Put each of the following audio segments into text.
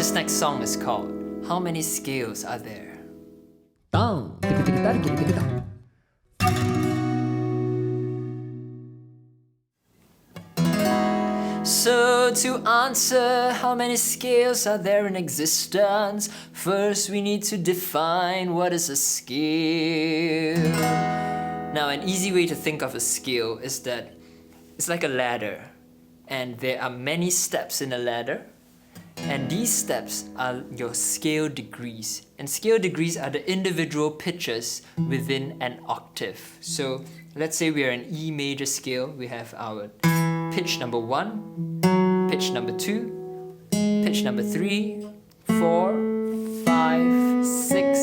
This next song is called How Many Scales Are There? Down. So to answer how many scales are there in existence, first we need to define what is a scale. Now an easy way to think of a scale is that it's like a ladder, and there are many steps in a ladder, and these steps are your scale degrees, and scale degrees are the individual pitches within an octave. So let's say we are in E major scale. We have our pitch number 1, pitch number 2, pitch number 3, 4, 5, 6,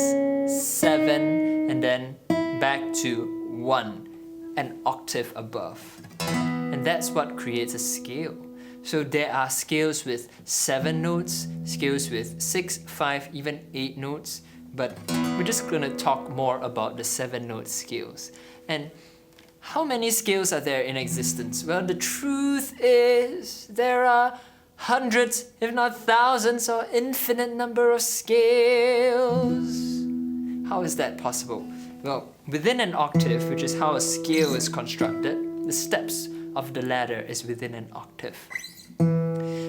7, and then back to 1, an octave above. And that's what creates a scale. So there are scales with 7 notes, scales with 6, 5, even 8 notes, but we're just going to talk more about the 7-note scales. And how many scales are there in existence? Well, the truth is there are hundreds, if not thousands, or infinite number of scales. How is that possible? Well, within an octave, which is how a scale is constructed, the steps of the ladder is within an octave.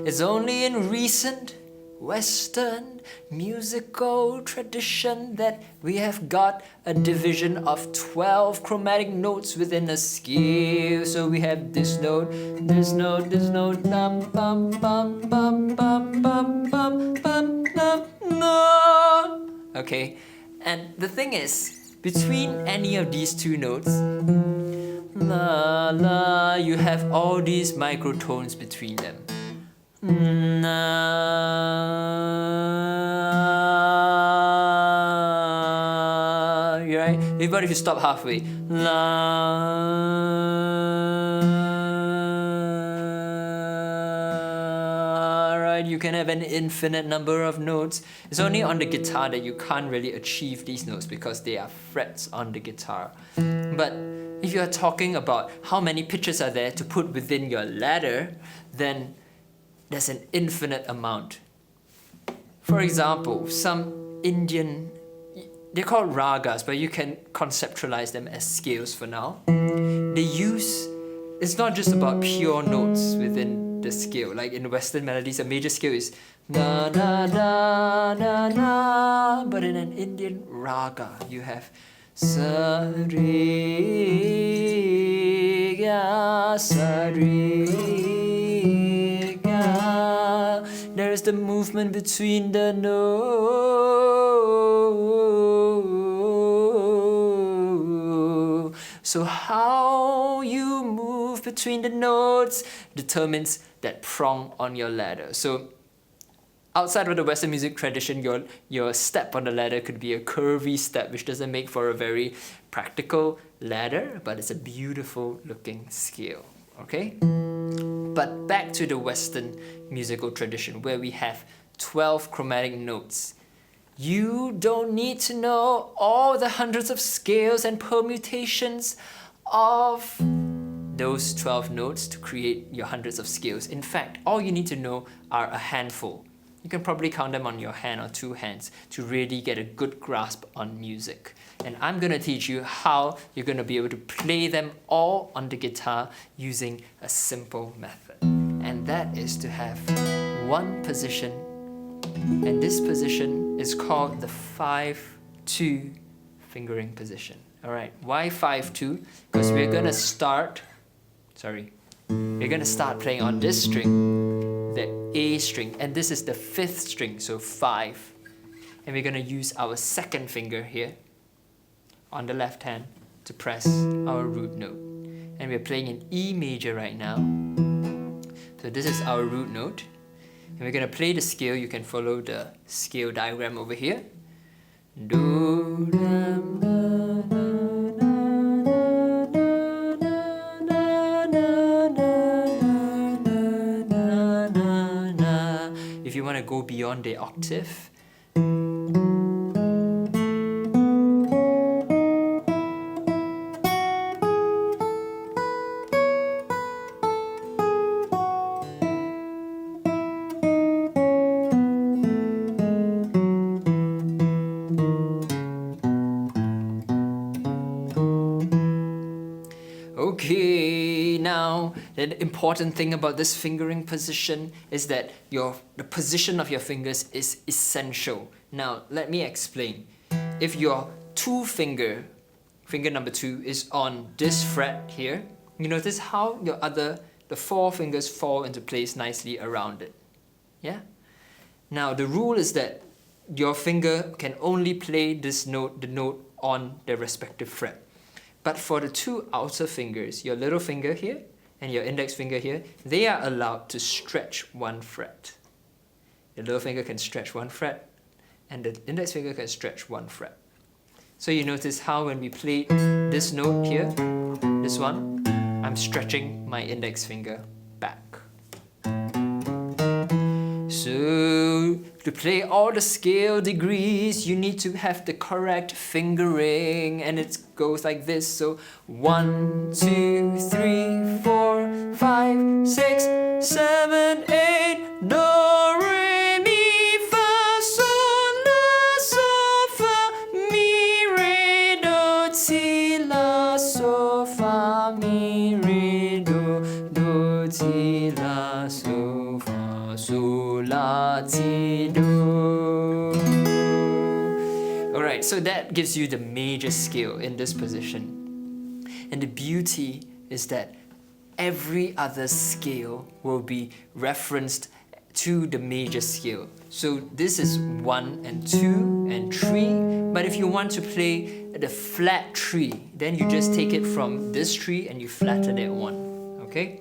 It's only in recent Western musical tradition that we have got a division of 12 chromatic notes within a scale. So we have this note, this note, this note, bum bum bum bum bum bum bum bum bum no. Okay, and the thing is, between any of these two notes, la la, you have all these microtones between them. La, right? But if you stop halfway, la, right? You can have an infinite number of notes. It's only on the guitar that you can't really achieve these notes because they are frets on the guitar. But if you are talking about how many pitches are there to put within your ladder, then there's an infinite amount. For example, some Indian, they're called ragas, but you can conceptualize them as scales for now. They use, it's not just about pure notes within the scale. Like in Western melodies, a major scale is na na na na na, but in an Indian raga, you have sa re ga sa re. There's the movement between the notes. So how you move between the notes determines that prong on your ladder. So outside of the Western music tradition, your step on the ladder could be a curvy step, which doesn't make for a very practical ladder, but it's a beautiful looking scale. Okay? But back to the Western musical tradition where we have 12 chromatic notes. You don't need to know all the hundreds of scales and permutations of those 12 notes to create your hundreds of scales. In fact, all you need to know are a handful. You can probably count them on your hand or 2 hands to really get a good grasp on music. And I'm going to teach you how you're going to be able to play them all on the guitar using a simple method. And that is to have one position, and this position is called the 5-2 fingering position. Alright, why 5-2? Because we're going to start playing on this string, the A string, and this is the 5th string, so 5. And we're going to use our 2nd finger here on the left hand to press our root note. And we're playing in E major right now. So this is our root note. And we're going to play the scale. You can follow the scale diagram over here. Do, da, na, na, na. If you want to go beyond the octave, The important thing about this fingering position is that the position of your fingers is essential. Now, let me explain. If your finger number 2 is on this fret here, you notice how the 4 fingers fall into place nicely around it. Yeah? Now, the rule is that your finger can only play the note on the respective fret. But for the 2 outer fingers, your little finger here and your index finger here, they are allowed to stretch 1 fret. The little finger can stretch 1 fret, and the index finger can stretch 1 fret. So you notice how when we play this note here, this one, I'm stretching my index finger back. So to play all the scale degrees, you need to have the correct fingering, and it goes like this. So 1, 2, 3, 4, 5, 6, 7, 8, do, re, mi, fa, sol, la, sol, fa, mi, re, do, ti, la, sol, fa, mi, re, do, ti, la, sol, fa, sol, la, ti, do. Alright, so that gives you the major scale in this position. And the beauty is that every other scale will be referenced to the major scale. So this is 1 and 2 and 3, but if you want to play the flat tree, then you just take it from this tree and you flatten it 1, okay?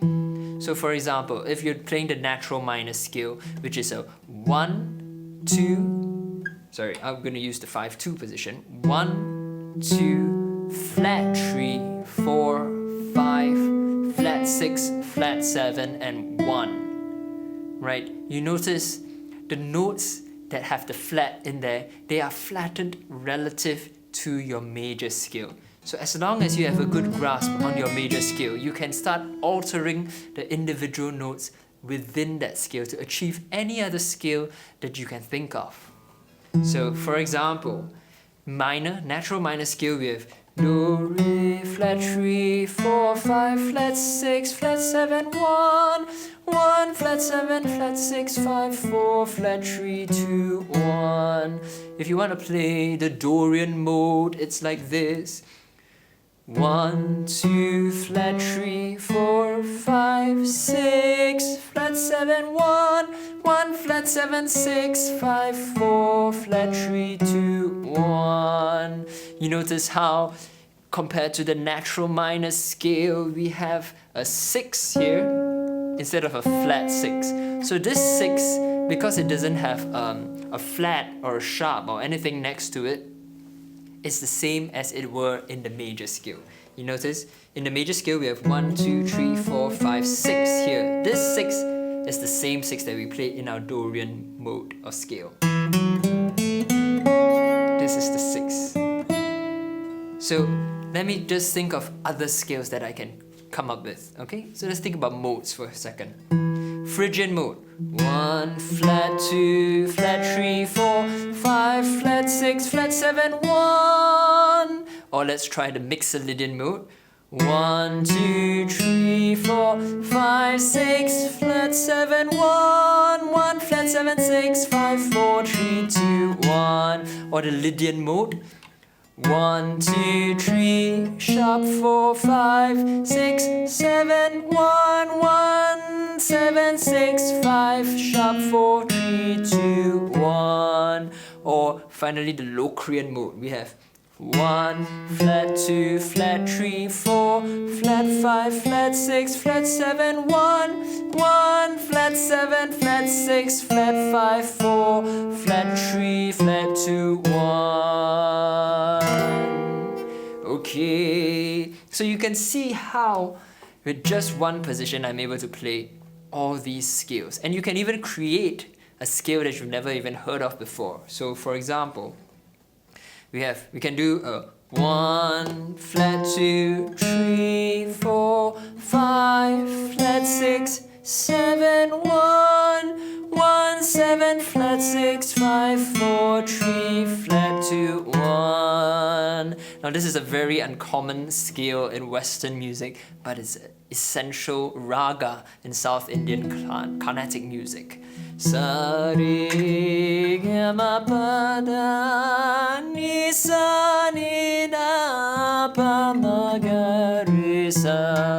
So for example, if you're playing the natural minor scale, which is a 1, 2, sorry, I'm going to use the 5-2 position, 1, 2, flat 3, 4, 5, flat 6, flat 7, and 1, right? You notice the notes that have the flat in there, they are flattened relative to your major scale. So as long as you have a good grasp on your major scale, you can start altering the individual notes within that scale to achieve any other scale that you can think of. So for example, natural minor scale, we have do, re, flat 3, 4, 5, flat 6, flat 7, 1, 1, flat 7, flat 6, 5, 4, flat 3, 2, 1. If you want to play the Dorian mode, it's like this. 1, 2, flat 3, 4, 5, 6, flat 7, 1, 1, flat 7, 6, 5, 4, flat 3, 2, 1. You notice how, compared to the natural minor scale, we have a 6 here instead of a flat 6. So this 6, because it doesn't have a flat or a sharp or anything next to it, it's the same as it were in the major scale. You notice, in the major scale we have 1, 2, 3, 4, 5, 6 here. This 6 is the same 6 that we played in our Dorian mode or scale. This is the 6. So let me just think of other scales that I can come up with, okay? So let's think about modes for a second. Phrygian mode. 1, flat 2, flat 3, 4, 5, flat 6, flat 7, 1. Or let's try the Mixolydian mode. 1, 2, 3, 4, 5, 6, flat 7, 1, 1, flat 7, 6, 5, 4, 3, 2, 1. Or the Lydian mode. 1, 2, 3, sharp 4, 5, 6, 7, 1, 1, 7, 6, 5, sharp 4, 3, 2, 1. Or finally the Locrian mode. We have 1, flat 2, flat 3, 4, flat 5, flat 6, flat 7, 1, 1, flat 7, flat 6, flat 5, 4, flat 3, flat 2, 1. Okay, so you can see how with just one position I'm able to play all these scales. And you can even create a scale that you've never even heard of before. So for example, we can do a 1, flat 2, 3, 4, 5, flat 6, 7, 1, 1, 7, flat 6, 5, 4, 3, flat 2, 1. Now this is a very uncommon scale in Western music, but it's an essential raga in South Indian Carnatic music. Sa re ga ma pa da ni sa ni da pa ma ga re sa.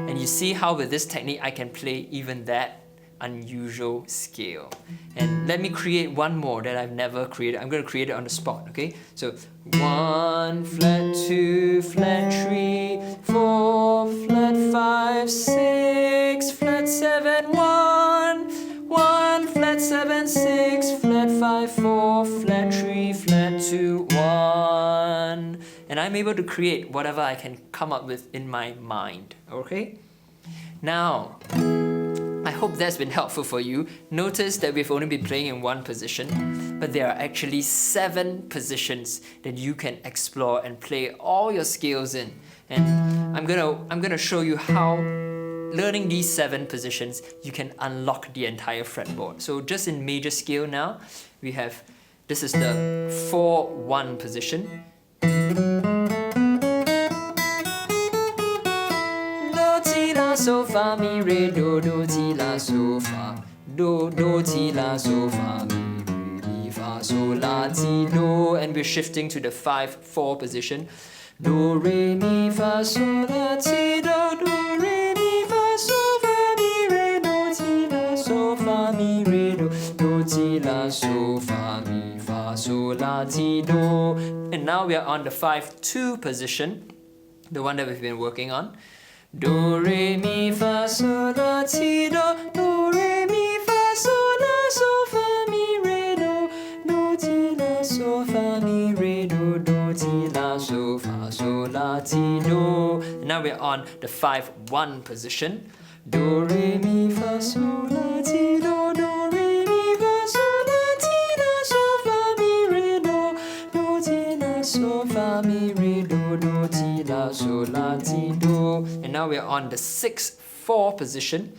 And you see how with this technique I can play even that unusual scale. And let me create one more that I've never created. I'm going to create it on the spot, okay? So 1 flat 2 flat 3 4 flat 5 6 flat 7 1 1 flat 7 6 flat 5 4 flat 3 flat 2 1, and I'm able to create whatever I can come up with in my mind, okay? Now I hope that's been helpful for you. Notice that we've only been playing in one position, but there are actually 7 positions that you can explore and play all your scales in. And I'm gonna show you how, learning these 7 positions, you can unlock the entire fretboard. So just in major scale now, we have, this is the 4-1 position. So fa mi re do do ti la so fa do do ti la so fa mi re fa so la ti do, and we're shifting to the 5-4 position. Do re mi fa so la ti do do re mi fa so fa mi re do ti la so fa mi re do do ti la so fa mi fa so la ti do. And now we are on the 5-2 position, the one that we've been working on. Do re mi fa so la ti do do re mi fa so la so fa mi re do do ti la so fa mi re do do ti la so fa so la ti do. Now we're on the 5-1 position. Do re mi fa so la ti do do re mi fa so la ti la so fa mi re do do ti la so fa mi re do do ti la so la ti do. And now we're on the 6-4 position.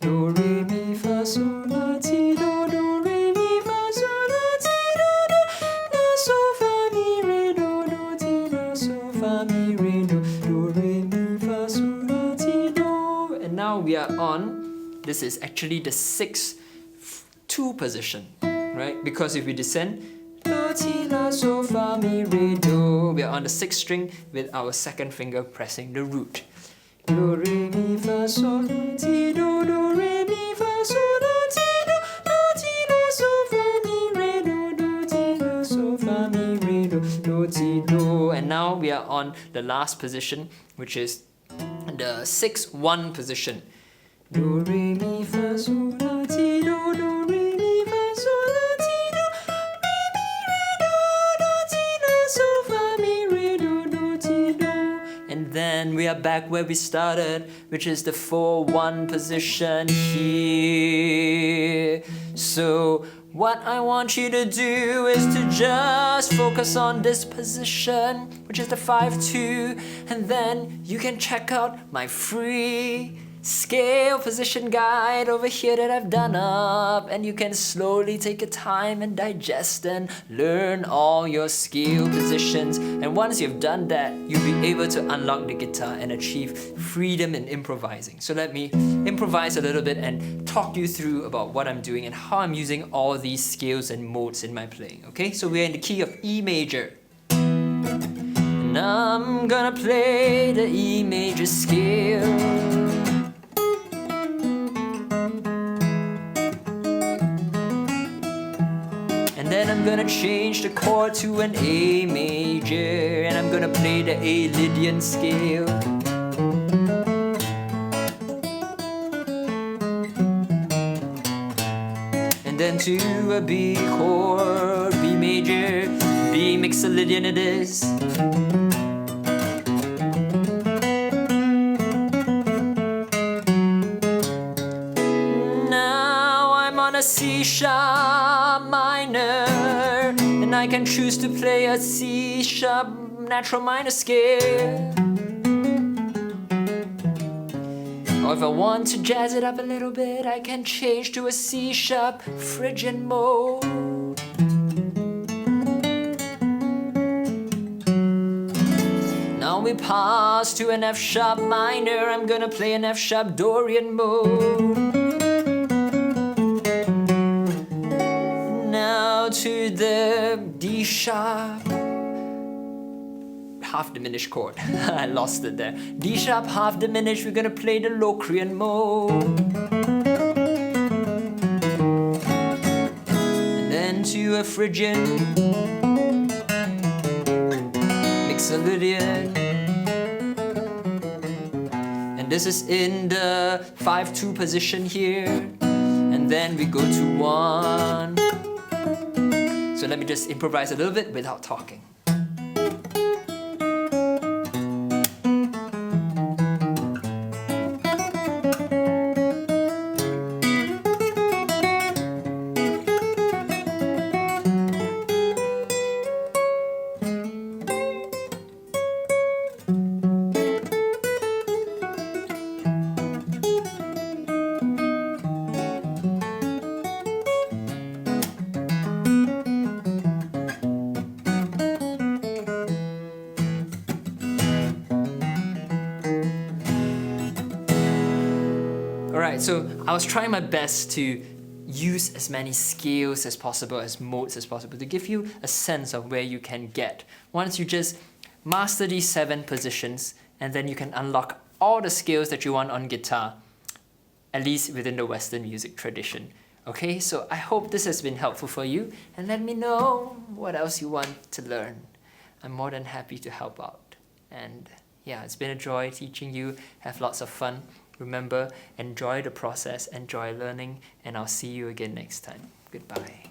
Do re mi fa so la ti do do re mi fa so la ti do do la so fa mi re do do ti la so fa mi re do do re mi fa so la ti do. And now we are on, this is actually the 6-2 position, right? Because if we descend, do ti la so fa mi re do, we are on the 6th string with our 2nd finger pressing the root. Do re mi fa so la ti do do re mi fa so la ti do do ti la so fa mi re do do ti la so fa mi re do do ti do. And now we are on the last position, which is the 6-1 position. Do re mi fa so la ti do do re mi fa so la ti do re mi re do do ti la so fa mi re do do ti do. And then we are back where we started, which is the 4-1 position here. So what I want you to do is to just focus on this position, which is the 5-2, and then you can check out my free scale position guide over here that I've done up, and you can slowly take your time and digest and learn all your scale positions. And once you've done that, you'll be able to unlock the guitar and achieve freedom in improvising. So let me improvise a little bit and talk you through about what I'm doing and how I'm using all these scales and modes in my playing. Okay, so we're in the key of E major, and I'm gonna play the E major scale. Then I'm gonna change the chord to an A major, and I'm gonna play the A Lydian scale. And then to a B chord, B major, B Mixolydian it is. Now I'm on a C sharp minor, and I can choose to play a C sharp natural minor scale. Or if I want to jazz it up a little bit, I can change to a C sharp Phrygian mode. we pass to an F sharp minor. I'm gonna play an F sharp Dorian mode. Now to the D sharp half diminished chord. I lost it there. D sharp half diminished. We're gonna play the Locrian mode. And then to a Phrygian, Mixolydian. And this is in the 5-2 position here. And then we go to 1. So let me just improvise a little bit without talking. Alright, so I was trying my best to use as many scales as possible, as modes as possible, to give you a sense of where you can get. Once you just master these 7 positions, and then you can unlock all the scales that you want on guitar, at least within the Western music tradition. Okay, so I hope this has been helpful for you, and let me know what else you want to learn. I'm more than happy to help out. And yeah, it's been a joy teaching you. Have lots of fun. Remember, enjoy the process, enjoy learning, and I'll see you again next time. Goodbye.